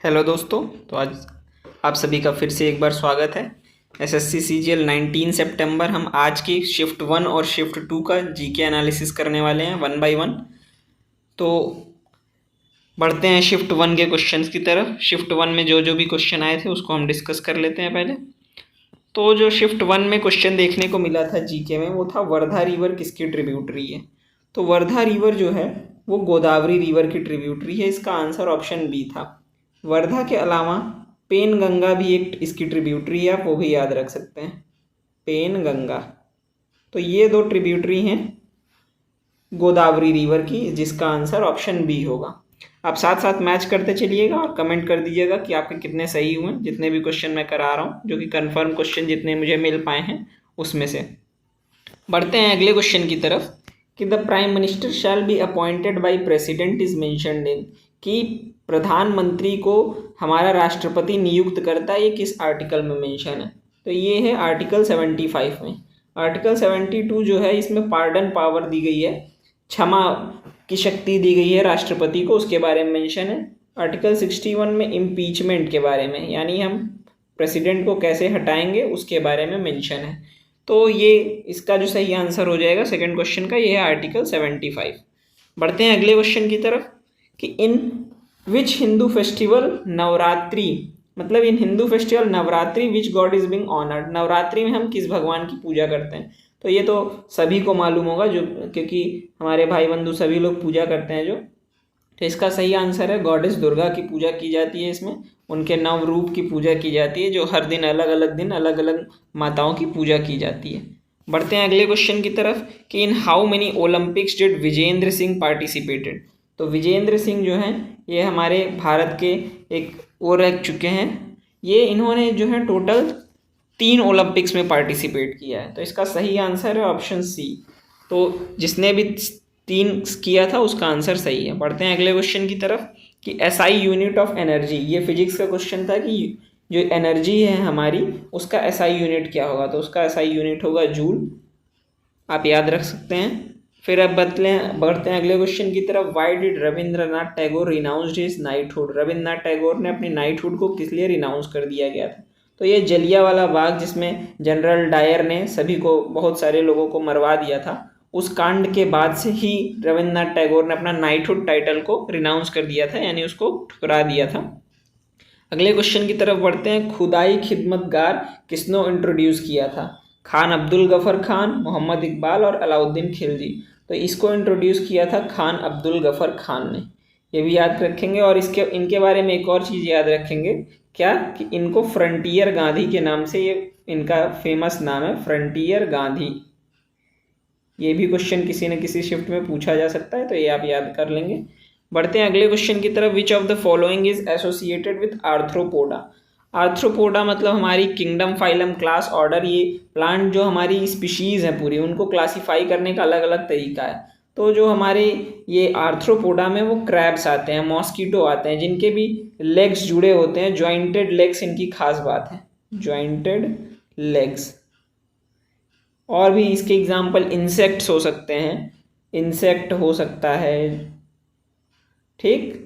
Hello दोस्तों। तो आज आप सभी का फिर से एक बार स्वागत है। एसएससी सीजीएल 19 सितंबर हम आज की शिफ्ट 1 और शिफ्ट 2 का जीके एनालिसिस करने वाले हैं वन बाय वन। तो बढ़ते हैं शिफ्ट 1 के क्वेश्चंस की तरफ। शिफ्ट 1 में जो जो भी क्वेश्चन आए थे उसको हम डिस्कस कर लेते हैं पहले। तो जो शिफ्ट 1 में क्वेश्चन देखने को मिला था जीके में वो था वर्धा रिवर किसकी ट्रिब्यूटरी है। तो वर्धा रिवर जो है वो गोदावरी रिवर की ट्रिब्यूटरी है। इसका आंसर ऑप्शन बी था। वर्धा के अलावा पेन गंगा भी एक इसकी ट्रिब्यूटरी है, आप वो भी याद रख सकते हैं, पेन गंगा। तो ये दो ट्रिब्यूटरी हैं गोदावरी रिवर की, जिसका आंसर ऑप्शन बी होगा। आप साथ साथ मैच करते चलिएगा और कमेंट कर दीजिएगा कि आपके कितने सही हुए, जितने भी क्वेश्चन मैं करा रहा हूँ, जो कि कंफर्म क्वेश्चन जितने मुझे मिल पाए हैं उसमें से। बढ़ते हैं अगले क्वेश्चन की तरफ कि the prime minister shall be appointed by president is mentioned in, कि प्रधानमंत्री को हमारा राष्ट्रपति नियुक्त करता है, ये किस आर्टिकल में मेंशन है। तो ये है आर्टिकल 75 में। आर्टिकल 72 जो है इसमें पार्डन पावर दी गई है, क्षमा की शक्ति दी गई है राष्ट्रपति को, उसके बारे में मेंशन है। आर्टिकल 61 में इम्पीचमेंट के बारे में, यानी हम प्रेसिडेंट को कैसे हटाएंगे उसके बारे में मेंशन है। तो ये इसका जो सही आंसर हो जाएगा सेकंड क्वेश्चन का, ये है आर्टिकल 75। बढ़ते हैं अगले क्वेश्चन की तरफ कि in which Hindu festival Navratri, मतलब in Hindu festival Navratri which god is being honoured, Navratri में हम किस भगवान की पूजा करते हैं। तो ये तो सभी को मालूम होगा, जो क्योंकि हमारे भाई बंधु सभी लोग पूजा करते हैं जो। तो इसका सही आंसर है गॉडेस दुर्गा की पूजा की जाती है इसमें, उनके नव रूप की पूजा की जाती है, जो हर दिन अलग अलग दिन अलग अलग माताओं की पूजा की जाती है। बढ़ते हैं अगले क्वेश्चन की तरफ कि in how many Olympics did Vijender Singh participated. तो विजेंद्र सिंह जो हैं ये हमारे भारत के एक वो रह चुके हैं, ये इन्होंने जो है टोटल 3 ओलंपिक्स में पार्टिसिपेट किया है। तो इसका सही आंसर है ऑप्शन सी। तो जिसने भी 3 किया था उसका आंसर सही है। बढ़ते हैं अगले क्वेश्चन की तरफ कि एसआई यूनिट ऑफ एनर्जी, ये फिजिक्स का क्वेश्चन था कि जो एनर्जी है हमारी उसका एसआई यूनिट क्या होगा। तो उसका एसआई यूनिट होगा जूल, आप याद रख सकते हैं। फिर अब बढ़ते हैं अगले क्वेश्चन की तरफ। Why did Rabindranath Tagore renounced his knighthood, Rabindranath Tagore ने अपनी नाइटहुड को किस लिए रिनाउंस कर दिया गया था। तो ये जलियांवाला बाग, जिसमें जनरल डायर ने सभी को, बहुत सारे लोगों को मरवा दिया था, उस कांड के बाद से ही रविंद्रनाथ टैगोर ने अपना नाइटहुड टाइटल को रिनाउंस कर दिया था, यानी उसको ठुकरा दिया था। अगले क्वेश्चन की तरफ बढ़ते हैं। खुदाई खिदमतगार किसने इंट्रोड्यूस किया था। खान अब्दुल गफर खान, मोहम्मद इकबाल और अलाउद्दीन खिलजी। तो इसको इंट्रोड्यूस किया था खान अब्दुल गफर खान ने, ये भी याद रखेंगे। और इनके बारे में एक और चीज़ याद रखेंगे, क्या कि इनको फ्रंटियर गांधी के नाम से, ये इनका फेमस नाम है फ्रंटियर गांधी। ये भी क्वेश्चन किसी न किसी शिफ्ट में पूछा जा सकता है, तो ये आप याद कर लेंगे। बढ़ते हैं अगले क्वेश्चन की तरफ। Which of the following is associated with arthropoda. Arthropoda मतलब हमारी किंगडम, फाइलम, क्लास, ऑर्डर। ये प्लांट जो हमारी स्पीशीज़ हैं पूरी, उनको क्लासीफाई करने का अलग अलग तरीका है। तो जो हमारे ये आर्थ्रोपोडा में वो क्रैब्स आते हैं, मॉस्किटो आते हैं, जिनके भी लेग्स जुड़े होते हैं, जॉइंटेड लेग्स इनकी खास बात है, जॉइंटेड लेग्स। और भी इसके एग्जाम्पल इंसेक्ट्स हो सकते हैं, इंसेक्ट हो सकता है, ठीक।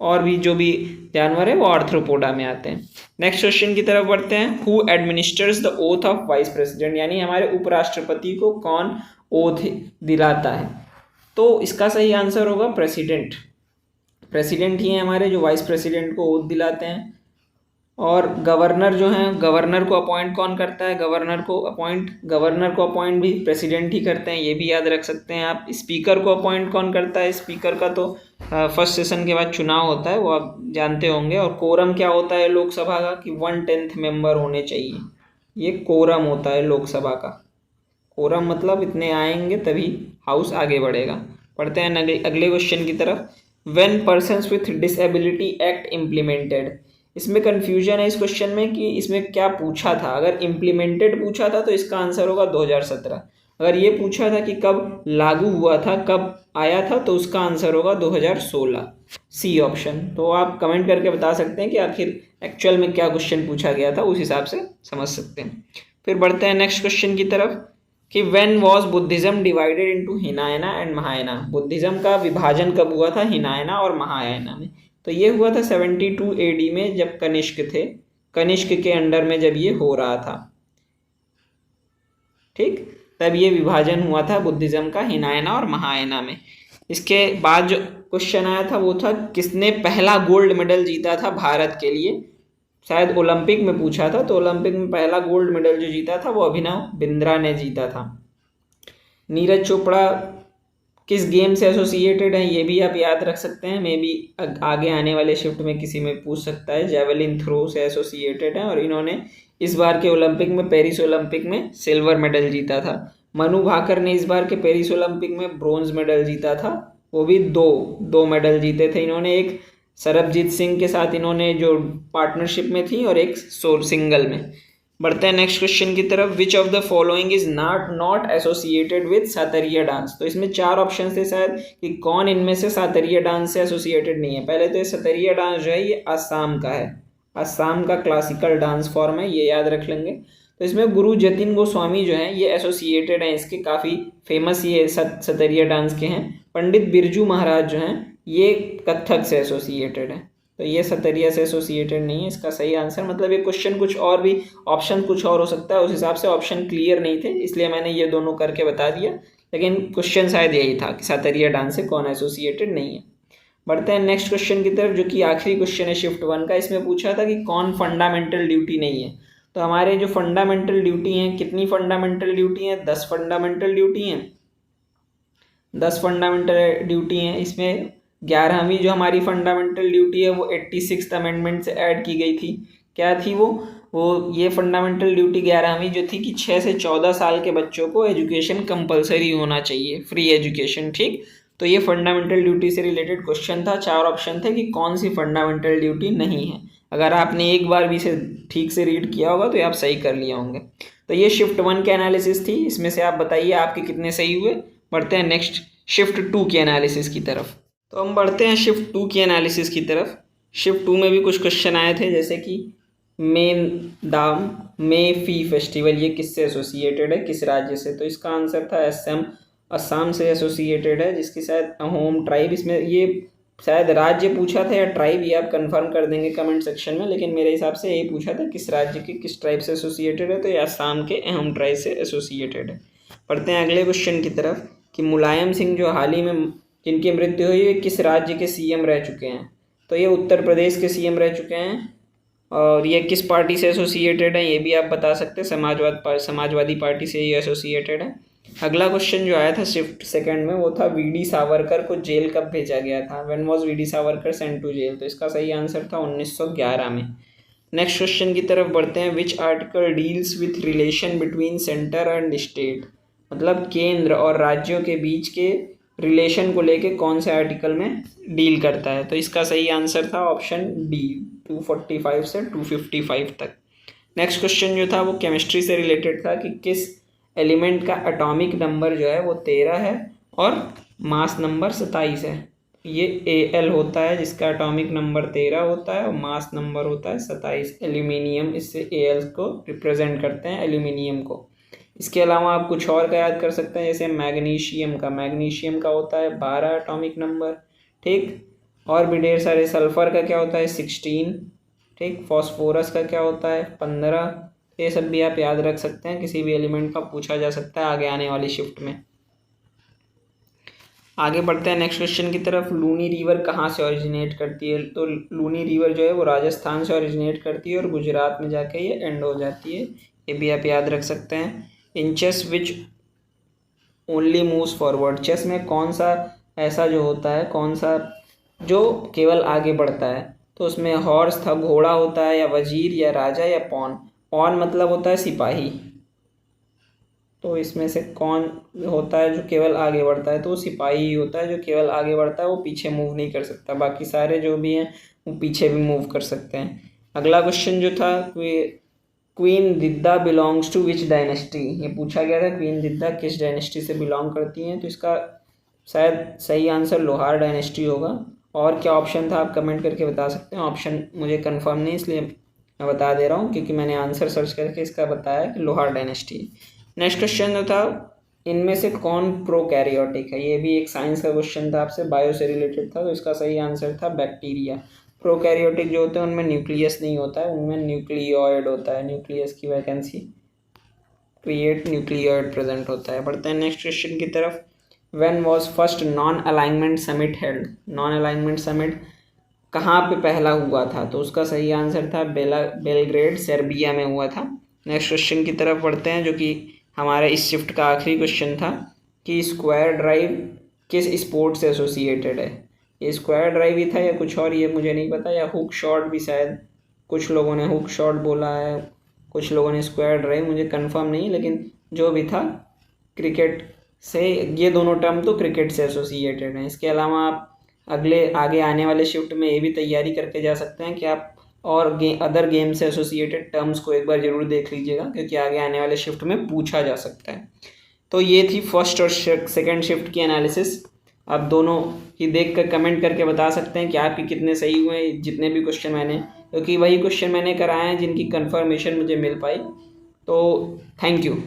और भी जो भी जानवर है वो आर्थ्रोपोडा में आते हैं। नेक्स्ट क्वेश्चन की तरफ बढ़ते हैं। Who administers the oath of vice president, यानी हमारे उपराष्ट्रपति को कौन ओथ दिलाता है। तो इसका सही आंसर होगा प्रेसिडेंट। प्रेसिडेंट ही हैं हमारे जो वाइस प्रेसिडेंट को ओथ दिलाते हैं। और गवर्नर जो हैं, गवर्नर को अपॉइंट कौन करता है, गवर्नर को अपॉइंट भी प्रेसिडेंट ही करते हैं, ये भी याद रख सकते हैं आप। स्पीकर को अपॉइंट कौन करता है, स्पीकर का तो फर्स्ट सेशन के बाद चुनाव होता है, वो आप जानते होंगे। और कोरम क्या होता है लोकसभा का, कि 1/10 मेंबर होने चाहिए, ये कोरम होता है लोकसभा का। कोरम मतलब इतने आएंगे तभी हाउस आगे बढ़ेगा। पढ़ते हैं अगले क्वेश्चन की तरफ। When persons with disability act implemented, इसमें कन्फ्यूजन है इस क्वेश्चन में कि इसमें क्या पूछा था। अगर इम्प्लीमेंटेड पूछा था तो इसका आंसर होगा 2017। अगर ये पूछा था कि कब लागू हुआ था, कब आया था, तो उसका आंसर होगा 2016, सी ऑप्शन। तो आप कमेंट करके बता सकते हैं कि आखिर एक्चुअल में क्या क्वेश्चन पूछा गया था, उस हिसाब से समझ सकते हैं। फिर बढ़ते हैं नेक्स्ट क्वेश्चन की तरफ कि when was Buddhism divided into Hinayana and Mahayana. Buddhism का विभाजन कब हुआ था हिनायना और महायाना में। तो ये हुआ था 72 AD में, जब कनिष्क थे, कनिष्क के अंडर में जब ये हो रहा था, ठीक, तब ये विभाजन हुआ था बुद्धिज्म का हिनायना और महायाना में। इसके बाद जो क्वेश्चन आया था वो था किसने पहला गोल्ड मेडल जीता था भारत के लिए, शायद ओलंपिक में पूछा था, तो ओलंपिक में पहला गोल्ड मेडल जो जीता था वो अभिनव बिंद्रा ने जीता था। नीरज चोपड़ा किस गेम से एसोसिएटेड है, ये भी आप याद रख सकते हैं, मे बी आगे आने वाले शिफ्ट में किसी में पूछ सकता है। जेवलिन थ्रो से एसोसिएटेड है और इन्होंने इस बार के ओलंपिक में, पेरिस ओलंपिक में सिल्वर मेडल जीता था। मनु भाकर ने इस बार के पेरिस ओलंपिक में ब्रोंज मेडल जीता था, वो भी दो मेडल जीते थे इन्होंने, एक सरबजीत सिंह के साथ इन्होंने जो पार्टनरशिप में थी और एक सिंगल में। बढ़ते हैं नेक्स्ट क्वेश्चन की तरफ। Which of the following is not associated with Sattriya dance. तो इसमें 4 ऑप्शन थे शायद कि कौन इनमें से सातरिया डांस से एसोसिएटेड नहीं है। पहले तो ये सातरिया डांस जो है ये असम का है, असम का क्लासिकल डांस फॉर्म है, ये याद रख लेंगे। तो इसमें गुरु जतिन गोस्वामी जो है ये एसोसिएटेड हैं, इसके काफ़ी फेमस ये सतरिया डांस के हैं। पंडित बिरजू महाराज जो हैं ये कथक से एसोसिएटेड है, तो ये सतरिया से एसोसिएटेड नहीं है इसका सही आंसर। मतलब ये क्वेश्चन कुछ और भी, ऑप्शन कुछ और हो सकता है, उस हिसाब से ऑप्शन क्लियर नहीं थे, इसलिए मैंने ये दोनों करके बता दिया, लेकिन क्वेश्चन शायद यही था कि सातरिया डांस से कौन एसोसिएटेड नहीं है। बढ़ते हैं नेक्स्ट क्वेश्चन की तरफ, जो कि आखिरी क्वेश्चन है शिफ्ट 1 का। इसमें पूछा था कि कौन फंडामेंटल ड्यूटी नहीं है। तो हमारे जो फंडामेंटल ड्यूटी हैं, कितनी फंडामेंटल ड्यूटी हैं, 10 फंडामेंटल ड्यूटी हैं, 10 फंडामेंटल ड्यूटी हैं। इसमें 11वीं जो हमारी फंडामेंटल ड्यूटी है वो 86th अमेंडमेंट से ऐड की गई थी। क्या थी वो ये फंडामेंटल ड्यूटी 11वीं जो थी कि 6 से 14 साल के बच्चों को एजुकेशन कंपलसरी होना चाहिए, फ्री एजुकेशन, ठीक। तो ये फंडामेंटल ड्यूटी से रिलेटेड क्वेश्चन था। 4 ऑप्शन थे कि कौन सी फंडामेंटल ड्यूटी नहीं है। अगर आपने एक बार भी इसे ठीक से रीड किया होगा तो ये आप सही कर लिए होंगे। तो ये शिफ्ट 1 के एनालिसिस थी, इसमें से आप बताइए आपके कितने सही हुए। बढ़ते हैं नेक्स्ट शिफ्ट 2 के एनालिसिस की तरफ। तो हम बढ़ते हैं शिफ्ट 2 की एनालिसिस की तरफ। शिफ्ट 2 में भी कुछ क्वेश्चन आए थे, जैसे कि मे फी फेस्टिवल ये किससे एसोसिएटेड है, किस राज्य से। तो इसका आंसर था असम से एसोसिएटेड है, जिसकी शायद अहोम ट्राइब, इसमें ये शायद राज्य पूछा था या ट्राइब, ये आप कंफर्म कर देंगे कमेंट सेक्शन में, लेकिन मेरे हिसाब से यही पूछा था किस राज्य के किस ट्राइब से एसोसिएटेड है, तो ये असम के अहोम ट्राइब से एसोसिएटेड है। पढ़ते हैं अगले क्वेश्चन की तरफ कि मुलायम सिंह जो हाल ही में जिनकी मृत्यु हुई है किस राज्य के सीएम रह चुके हैं। तो ये उत्तर प्रदेश के सीएम रह चुके हैं, और ये किस पार्टी से एसोसिएटेड है ये भी आप बता सकते हैं, समाजवादी पार्टी से ये एसोसिएटेड है। अगला क्वेश्चन जो आया था शिफ्ट 2 में वो था वीडी सावरकर को जेल कब भेजा गया था, when was VD Savarkar sent to jail. तो इसका सही आंसर था 1911 में। नेक्स्ट क्वेश्चन की तरफ बढ़ते हैं। Which article deals with relation between centre and state. मतलब केंद्र और राज्यों के बीच के रिलेशन को लेके कौन से आर्टिकल में डील करता है। तो इसका सही आंसर था ऑप्शन डी, 245 से 255 तक। नेक्स्ट क्वेश्चन जो था वो केमिस्ट्री से रिलेटेड था कि किस एलिमेंट का एटॉमिक नंबर जो है वो 13 है और मास नंबर 27 है। ये Al होता है जिसका एटॉमिक नंबर 13 होता है और मास नंबर होता है 27। एल्यूमिनियम, इससे Al को रिप्रेजेंट करते हैं, एल्यूमिनियम को। इसके अलावा आप कुछ और का याद कर सकते हैं, जैसे मैग्नीशियम का होता है 12 एटॉमिक नंबर, ठीक। और भी ढेर सारे, सल्फर का क्या होता है 16, ठीक। फॉस्फोरस का क्या होता है 15। ये सब भी आप याद रख सकते हैं, किसी भी एलिमेंट का पूछा जा सकता है आगे आने वाली शिफ्ट में। आगे बढ़ते हैं नेक्स्ट क्वेश्चन की तरफ। लूनी रिवर कहाँ से ओरिजिनेट करती है। तो लूनी रिवर जो है वो राजस्थान से ओरिजिनेट करती है और गुजरात में जाके ये एंड हो जाती है, ये भी आप याद रख सकते हैं। In chess which only moves forward. Chess में कौन सा ऐसा जो होता है, कौन सा जो केवल आगे बढ़ता है। तो उसमें हॉर्स था, घोड़ा होता है, या वजीर या राजा या पॉन। पॉन मतलब होता है सिपाही। तो इसमें से कौन होता है जो केवल आगे बढ़ता है, तो वो सिपाही ही होता है जो केवल आगे बढ़ता है, वो पीछे मूव नहीं कर सकता। बाकी सारे जो भी हैं वो पीछे भी मूव कर सकते हैं। अगला क्वेश्चन जो था queen Didda belongs to which dynasty. ये पूछा गया था क्वीन दिद्दा किस डायनेस्टी से बिलोंग करती हैं। तो इसका शायद सही आंसर लोहार डायनेस्टी होगा। और क्या ऑप्शन था आप कमेंट करके बता सकते हैं। ऑप्शन मुझे कंफर्म नहीं, इसलिए मैं बता दे रहा हूँ क्योंकि मैंने आंसर सर्च करके इसका बताया कि लोहार डायनेस्टी। नेक्स्ट क्वेश्चन जो था इनमें से कौन प्रोकैरियोटिक है? ये भी एक साइंस का क्वेश्चन था, आपसे बायो से रिलेटेड था, तो इसका सही आंसर था बैक्टीरिया। प्रोकैरियोटिक जो होते हैं उनमें न्यूक्लियस नहीं होता है, उनमें न्यूक्लियोइड होता है, न्यूक्लियस की वैकेंसी क्रिएट न्यूक्लियोइड प्रेजेंट होता है। बढ़ते हैं नेक्स्ट क्वेश्चन की तरफ। When was first non alignment summit held? Non alignment summit कहाँ पे पहला हुआ था? तो उसका सही आंसर था बेलग्रेड, सर्बिया में हुआ था। नेक्स्ट क्वेश्चन की तरफ बढ़ते हैं, जो कि हमारे इस शिफ्ट का आखिरी क्वेश्चन था कि स्क्वायर ड्राइव किस स्पोर्ट से एसोसिएटेड है? ये स्क्वायर ड्राइव ही था या कुछ और, ये मुझे नहीं पता, या हुक शॉट भी शायद, कुछ लोगों ने हुक शॉट बोला है, कुछ लोगों ने स्क्वायर ड्राइव, मुझे कंफर्म नहीं, लेकिन जो भी था क्रिकेट से, ये दोनों टर्म तो क्रिकेट से एसोसिएटेड हैं। इसके अलावा आप आगे आने वाले शिफ्ट में ये भी तैयारी करके जा सकते हैं कि आप और अदर गेम से एसोसिएटेड टर्म्स को एक बार ज़रूर देख लीजिएगा, क्योंकि आगे आने वाले शिफ्ट में पूछा जा सकता है। तो ये थी फर्स्ट और सेकंड शिफ्ट की एनालिसिस। आप दोनों ही देख कर कमेंट करके बता सकते हैं कि आपके कितने सही हुए जितने भी क्वेश्चन मैंने, क्योंकि वही क्वेश्चन मैंने कराए हैं जिनकी कंफर्मेशन मुझे मिल पाई। तो थैंक यू।